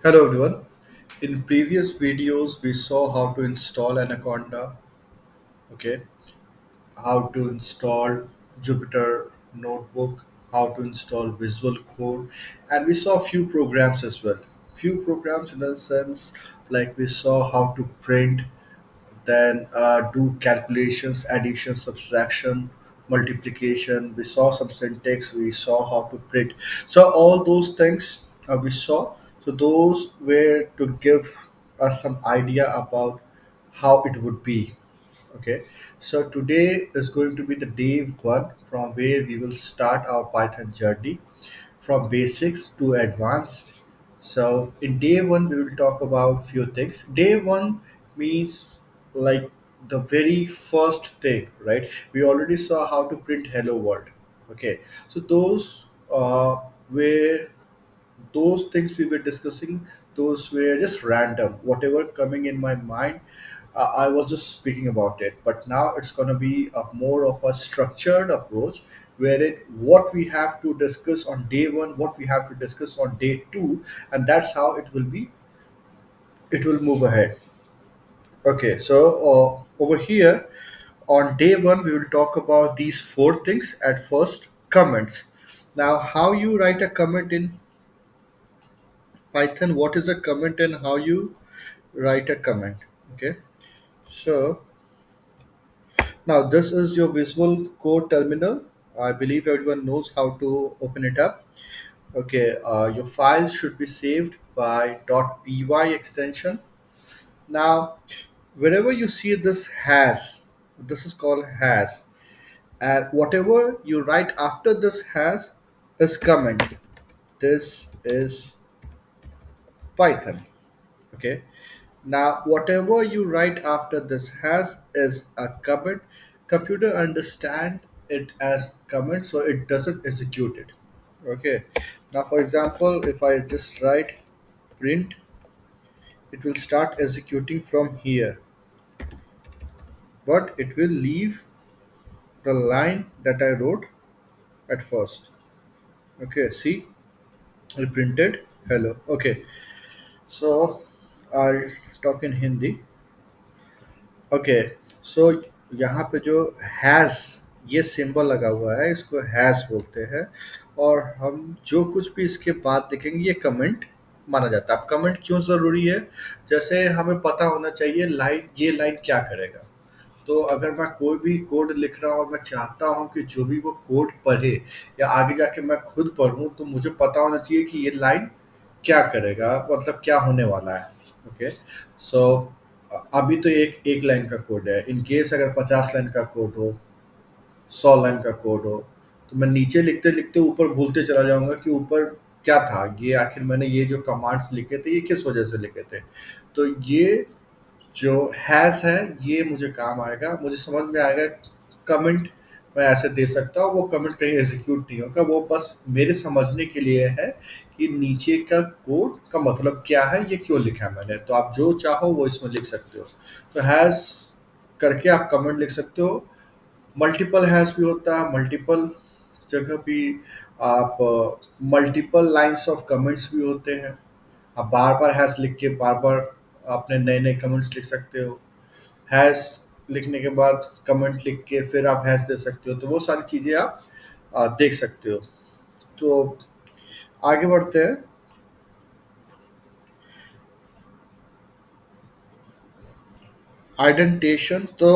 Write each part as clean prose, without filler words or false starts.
Hello everyone. In previous videos, we saw how to install Anaconda, okay, how to install Jupyter Notebook, how to install Visual Code, and we saw a few programs as well. Few programs in the sense like we saw how to print, then do calculations, addition, subtraction, multiplication. We saw some syntax. We saw how to print. So all those things we saw. So those were to give us some idea about how it would be. Okay. So today is going to be the day one from where we will start our Python journey from basics to advanced. So in day one, we will talk about few things. Day one means like the very first thing, right? We already saw how to print hello world. Okay, so were those things we were discussing. Those were just random, whatever coming in my mind. I was just speaking about it, but now it's going to be a more of a structured approach wherein what we have to discuss on day one, what we have to discuss on day two, and that's how it will move ahead. Okay, so over here on day one, we will talk about these four things. At first, comments. Now, how you write a comment in Python, what is a comment and how you write a comment. Okay, so now this is your Visual Code terminal. I believe everyone knows how to open it up. Okay, your files should be saved by .py extension. Now, wherever you see this has, this is called has, and whatever you write after this has is comment. This is Python. Okay. Now, whatever you write after this has is a comment. Computer understand it as comment, so it doesn't execute it. Okay. Now, for example, if I just write print, it will start executing from here, but it will leave the line that I wrote at first. Okay. See, I printed hello. Okay. So I'll talk in Hindi. Okay so यहाँ पे जो has ये symbol लगा हुआ है इसको has बोलते हैं और हम जो कुछ भी इसके बाद देखेंगे ये कमेंट माना जाता है अब कमेंट क्यों ज़रूरी है जैसे हमें पता होना चाहिए लाइन ये लाइन क्या करेगा तो अगर मैं कोई भी कोड लिख रहा हूँ और मैं चाहता हूँ कि जो भी वो कोड पढ़े या आगे जाके मैं खुद पढ़ूँ तो मुझे पता होना चाहिए कि ये लाइन क्या करेगा मतलब क्या होने वाला है ओके सो अभी तो एक एक लाइन का कोड है इन केस अगर 50 लाइन का कोड हो 100 लाइन का कोड हो तो मैं नीचे लिखते लिखते ऊपर भूलते चला जाऊंगा कि ऊपर क्या था ये आखिर मैंने ये जो कमांड्स लिखे थे ये किस वजह से लिखे थे तो ये जो हैज़ है ये मुझे काम आएगा मुझे समझ में आएगा कमेंट मैं ऐसे दे सकता हूँ वो कमेंट कहीं एग्जीक्यूट नहीं होगा वो बस मेरे समझने के लिए है कि नीचे का कोड का मतलब क्या है ये क्यों लिखा है मैंने तो आप जो चाहो वो इसमें लिख सकते हो तो हैज़ करके आप कमेंट लिख सकते हो मल्टीपल हैज़ भी होता है मल्टीपल जगह भी आप मल्टीपल लाइंस ऑफ कमेंट्स भी होते हैं आप बार बार हैश लिख के बार बार अपने नए नए कमेंट्स लिख सकते हो हैश लिखने के बाद कमेंट लिख के फिर आप हैश दे सकते हो तो वो सारी चीज़ें आप देख सकते हो तो आगे बढ़ते हैं आइडेंटेशन तो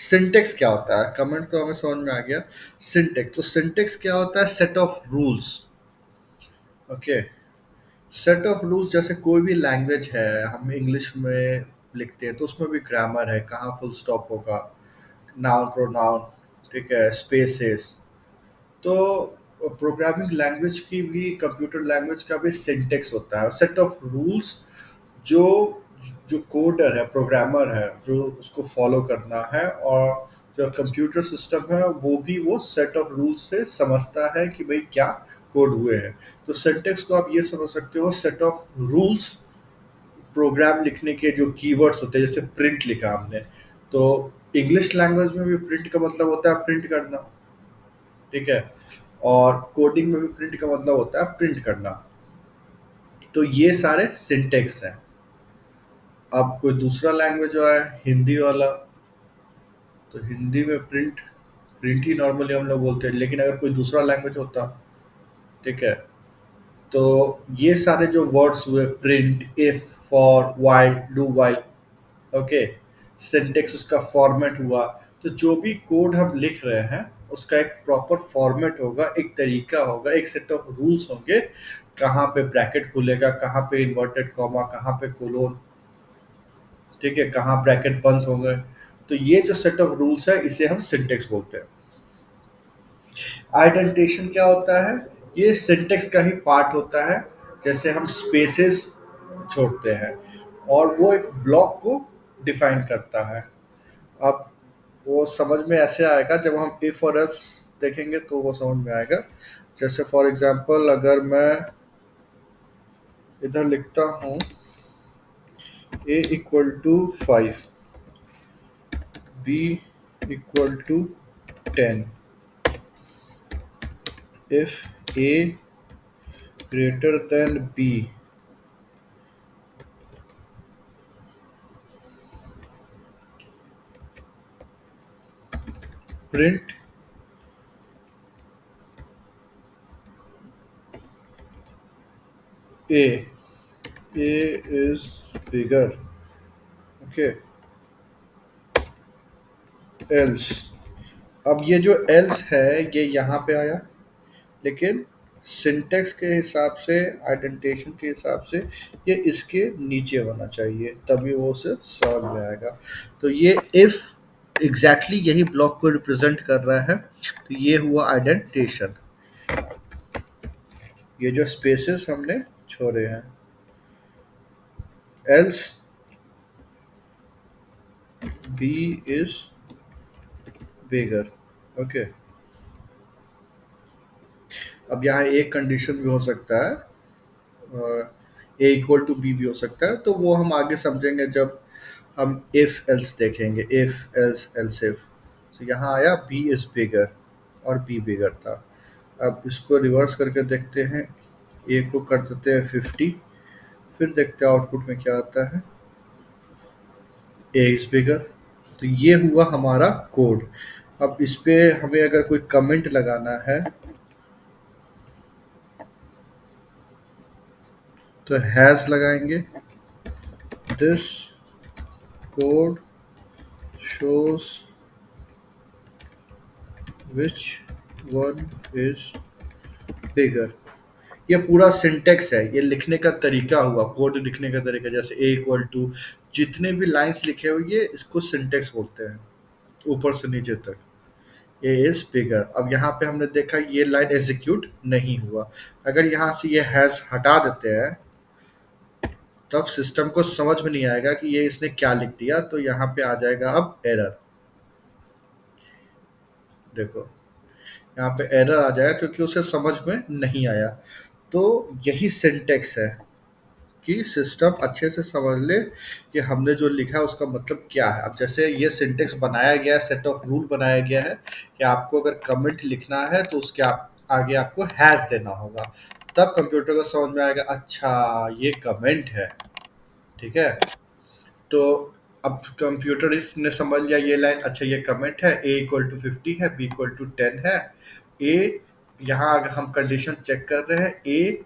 सिंटेक्स क्या होता है कमेंट तो हमें समझ में आ गया सिंटेक्स तो सिंटेक्स क्या होता है set of rules okay set of rules जैसे कोई भी लैंग्वेज है हम इंग्लिश में लिखते हैं तो उसमें भी ग्रामर है कहाँ फुल स्टॉप होगा नाउन प्रोनाउन ठीक है स्पेसेस तो प्रोग्रामिंग लैंग्वेज की भी कंप्यूटर लैंग्वेज का भी सिंटेक्स होता है सेट ऑफ रूल्स जो जो कोडर है प्रोग्रामर है जो उसको फॉलो करना है और जो कंप्यूटर सिस्टम है वो भी वो सेट ऑफ रूल्स से समझता है कि भाई क्या कोड हुए हैं तो सिंटेक्स को आप ये समझ सकते हो सेट ऑफ रूल्स प्रोग्राम लिखने के जो कीवर्ड्स होते हैं जैसे प्रिंट लिखा हमने तो इंग्लिश लैंग्वेज में भी प्रिंट का मतलब होता है प्रिंट करना ठीक है और कोडिंग में भी प्रिंट का मतलब होता है प्रिंट करना तो ये सारे सिंटेक्स हैं। अब कोई दूसरा लैंग्वेज आया हिंदी वाला, तो हिंदी में प्रिंट, प्रिंट ही नॉर्मली हम लोग बोलते हैं, लेकिन अगर कोई दूसरा लैंग्वेज होता, ठीक है, तो ये सारे जो वर्ड्स हुए, print, if, for, while, do while, okay, syntax उसका फॉर्मेट हुआ। तो जो भी कोड हम लिख रहे हैं उसका एक प्रॉपर फॉर्मेट होगा, एक तरीका होगा, एक सेट ऑफ रूल्स होंगे, कहाँ पे ब्रैकेट खुलेगा, कहाँ पे इन्वर्टेड कॉमा, कहाँ पे कोलोन, ठीक है, कहाँ ब्रैकेट बंद होंगे। तो ये जो सेट ऑफ रूल्स है इसे हम सिंटेक्स बोलते हैं। आइडेंटिटेशन क्या होता है? ये सिंटेक्स का ही पार्ट होता है। जैसे हम स्पेसेस छोड़ते हैं और वो एक ब्लॉक को डिफाइन करता है। अब वो समझ में ऐसे आएगा जब हम इफ और एल्स देखेंगे तो वो समझ में आएगा। जैसे फॉर एग्जांपल अगर मैं इधर लिखता हूँ a equal to 5, b equal to 10, if a greater than b, print a, a is bigger, okay, else। अब ये जो else है ये यहाँ पे आया, लेकिन सिंटेक्स के हिसाब से, आइडेंटिटेशन के हिसाब से ये इसके नीचे होना चाहिए, तभी वो उसे समझ में आएगा। तो ये इफ एग्जैक्टली यही ब्लॉक को रिप्रेजेंट कर रहा है, तो ये हुआ आइडेंटिटेशन। ये जो स्पेसेस हमने छोड़े हैं, else B is bigger, okay. अब यहाँ एक कंडीशन भी हो सकता है, ए इक्वल टू बी भी हो सकता है, तो वो हम आगे समझेंगे जब हम इफ एल्स देखेंगे, इफ एल्स एल्स इफ। तो यहाँ आया बी इज बिगर और बी बिगर था। अब इसको रिवर्स करके देखते हैं, ए को कर देते हैं 50, फिर देखते हैं आउटपुट में क्या आता है, ए इज बिगर। तो ये हुआ हमारा कोड। अब इस पे हमें अगर कोई कमेंट लगाना है तो हैज लगाएंगे, this code shows which one is bigger. ये पूरा सिंटेक्स है, ये लिखने का तरीका हुआ, कोड लिखने का तरीका। जैसे ए इक्वल टू, जितने भी लाइंस लिखे हुए ये इसको सिंटेक्स बोलते हैं, ऊपर से नीचे तक। ए इज बिगर। अब यहाँ पे हमने देखा ये लाइन एग्जीक्यूट नहीं हुआ। अगर यहाँ से ये हैज हटा देते हैं तब सिस्टम को समझ में नहीं आएगा कि ये इसने क्या लिख दिया, तो यहाँ पे आ जाएगा अब एरर। देखो यहाँ पे एरर आ जाएगा क्योंकि उसे समझ में नहीं आया। तो यही सिंटेक्स है कि सिस्टम अच्छे से समझ ले कि हमने जो लिखा है उसका मतलब क्या है। अब जैसे ये सिंटेक्स बनाया गया है, सेट ऑफ रूल बनाया गया है कि आपको अगर कमेंट लिखना है तो उसके आगे आपको हैज देना होगा, तब कंप्यूटर को समझ में आएगा अच्छा ये कमेंट है, ठीक है। तो अब कंप्यूटर इसने समझ लिया ये लाइन, अच्छा ये कमेंट है, ए इक्वल टू 50 है, बी इक्वल टू 10 है। ए, यहाँ अगर हम कंडीशन चेक कर रहे हैं, ए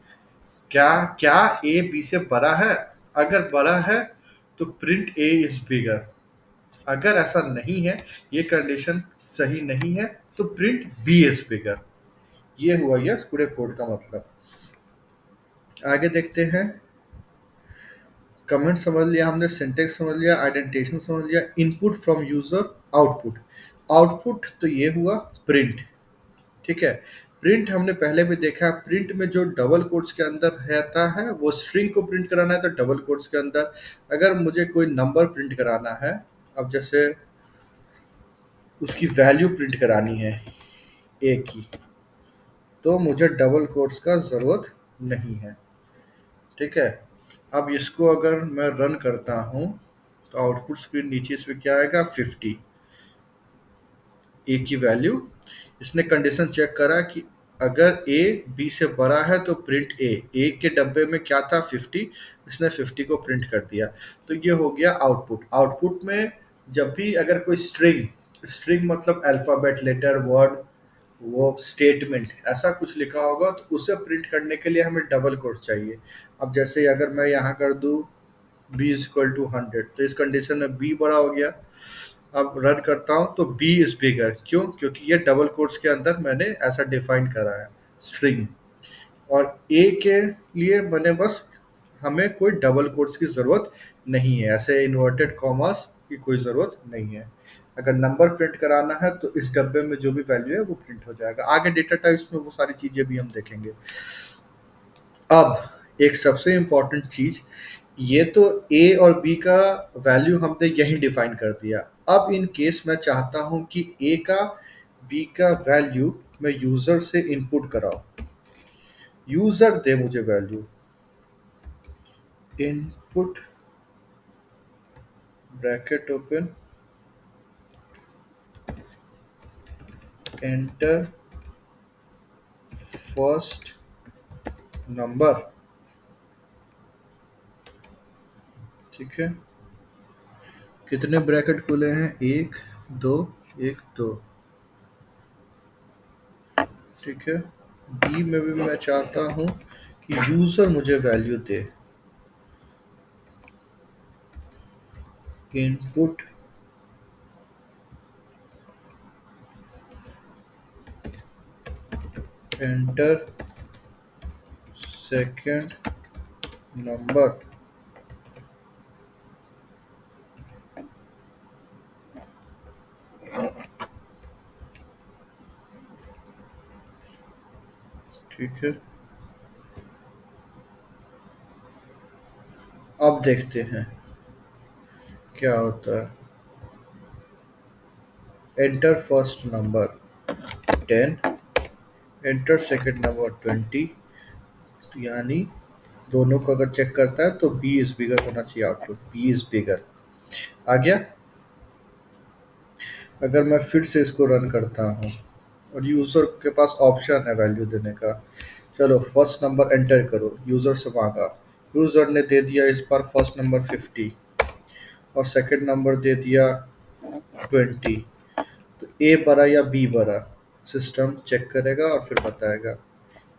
क्या क्या ए बी से बड़ा है? अगर बड़ा है तो प्रिंट ए इज बिगर। अगर ऐसा नहीं है, ये कंडीशन सही नहीं है, तो प्रिंट बी इज बिगर। ये हुआ ये पूरे कोड का मतलब। आगे देखते हैं। कमेंट समझ लिया हमने, सिंटेक्स समझ लिया, आइडेंटिटेशन समझ लिया, input from user, output. Output तो ये हुआ प्रिंट, ठीक है। प्रिंट हमने पहले भी देखा, प्रिंट में जो डबल कोट्स के अंदर रहता है वो स्ट्रिंग को प्रिंट कराना है तो डबल कोट्स के अंदर। अगर मुझे कोई नंबर प्रिंट कराना है, अब जैसे उसकी वैल्यू प्रिंट करानी है ए की, तो मुझे डबल कोट्स का ज़रूरत नहीं है, ठीक है। अब इसको अगर मैं रन करता हूँ तो आउटपुट स्क्रीन नीचे इसमें क्या आएगा, 50, ए की वैल्यू। इसने कंडीशन चेक करा कि अगर ए बी से बड़ा है तो प्रिंट ए के डब्बे में क्या था 50, इसने 50 को प्रिंट कर दिया। तो ये हो गया आउटपुट। आउटपुट में जब भी अगर कोई स्ट्रिंग, स्ट्रिंग मतलब अल्फ़ाबेट, लेटर, वर्ड, वो स्टेटमेंट ऐसा कुछ लिखा होगा तो उसे प्रिंट करने के लिए हमें डबल कोट्स चाहिए। अब जैसे अगर मैं यहाँ कर दूँ बी इज इक्वल टू 100, तो इस कंडीशन में बी बड़ा हो गया। अब रन करता हूँ तो बी इज बिगर, क्यों? क्योंकि ये डबल कोट्स के अंदर मैंने ऐसा डिफाइन करा है स्ट्रिंग। और ए के लिए मैंने बस, हमें कोई डबल कोट्स की ज़रूरत नहीं है, ऐसे इन्वर्टेड कॉमास की कोई ज़रूरत नहीं है। अगर नंबर प्रिंट कराना है तो इस डब्बे में जो भी वैल्यू है वो प्रिंट हो जाएगा। आगे डेटा टाइप्स में वो सारी चीज़ें भी हम देखेंगे। अब एक सबसे इम्पोर्टेंट चीज़, ये तो ए और बी का वैल्यू हमने यहीं डिफाइन कर दिया। अब इन केस मैं चाहता हूँ कि ए का बी का वैल्यू मैं यूज़र से इनपुट कराऊँ। यूज़र दे मुझे value, input bracket open, enter first number. ठीक है, कितने ब्रैकेट खुले हैं? एक, दो, एक, दो। ठीक है, बी में भी मैं चाहता हूँ कि यूज़र मुझे वैल्यू दे, इनपुट एंटर सेकंड नंबर। ठीक है, अब देखते हैं क्या होता है। Enter first number 10, enter second number 20। यानी दोनों को अगर चेक करता है तो बी इज बिगर होना चाहिए आउटपुट, बी इज बिगर आ गया। अगर मैं फिर से इसको रन करता हूँ और यूज़र के पास ऑप्शन है वैल्यू देने का, चलो फर्स्ट नंबर एंटर करो, यूज़र से मांगा, यूज़र ने दे दिया इस बार फर्स्ट नंबर 50 और सेकंड नंबर दे दिया 20। तो ए बड़ा या बी बड़ा, सिस्टम चेक करेगा और फिर बताएगा।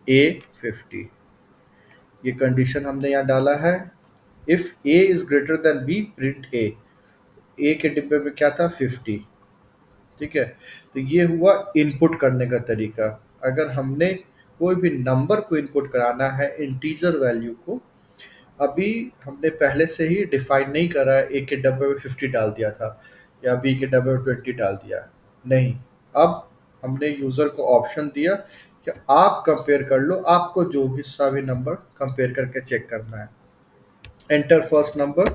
ए 50, ये कंडीशन हमने यहाँ डाला है। If A is greater than B print A के डिब्बे में क्या था 50। ठीक है, तो ये हुआ इनपुट करने का तरीका। अगर हमने कोई भी नंबर को इनपुट कराना है, इंटीजर वैल्यू को, अभी हमने पहले से ही डिफाइन नहीं करा है ए के डब्बे में 50 डाल दिया था या बी के डब्बे में 20 डाल दिया, नहीं। अब हमने यूज़र को ऑप्शन दिया कि आप कंपेयर कर लो, आपको जो भी सा भी नंबर कंपेयर करके चेक करना है। Enter first number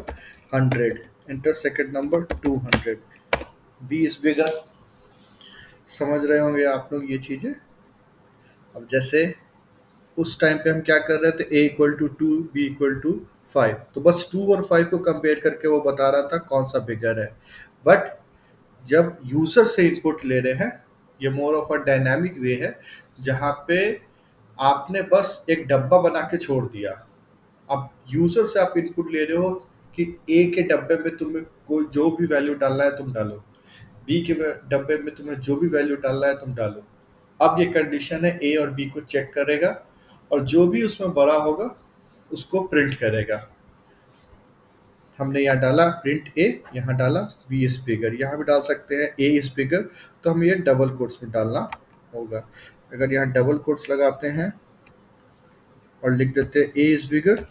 100, enter second number 200, B is bigger. समझ रहे होंगे आप लोग ये चीज़ें। अब जैसे उस टाइम पे हम क्या कर रहे थे, A equal to 2, B equal to 5, तो बस 2 और 5 को कंपेयर करके वो बता रहा था कौन सा बिगर है। बट जब यूज़र से इनपुट ले रहे हैं, ये मोर ऑफ अ डायनामिक वे है, जहाँ पे आपने बस एक डब्बा बना के छोड़ दिया। अब यूज़र से आप इनपुट ले रहे हो कि ए के डब्बे में तुम्हें कोई जो भी वैल्यू डालना है तुम डालो, बी के डब्बे में तुम्हें जो भी वैल्यू डालना है तुम डालो। अब ये कंडीशन है, ए और बी को चेक करेगा और जो भी उसमें बड़ा होगा उसको प्रिंट करेगा। हमने यहाँ डाला प्रिंट ए, यहाँ डाला बी इज बिगर, यहाँ भी डाल सकते हैं ए इज बिगर, तो हमें ये डबल कोट्स में डालना होगा। अगर यहाँ डबल कोट्स लगाते हैं और लिख देते हैं ए इज बिगर,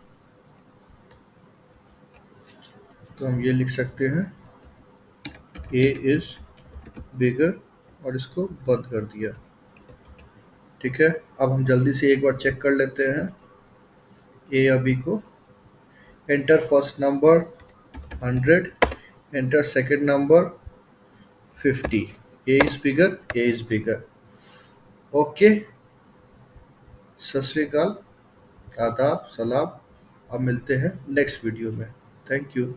तो हम ये लिख सकते हैं ए इज बिगर और इसको बंद कर दिया। ठीक है, अब हम जल्दी से एक बार चेक कर लेते हैं ए या बी को। Enter first number 100, enter second number 50, A is bigger, A is bigger. Okay, सत श्री अकाल, आदाब, सलाम। अब मिलते हैं नेक्स्ट वीडियो में। Thank you.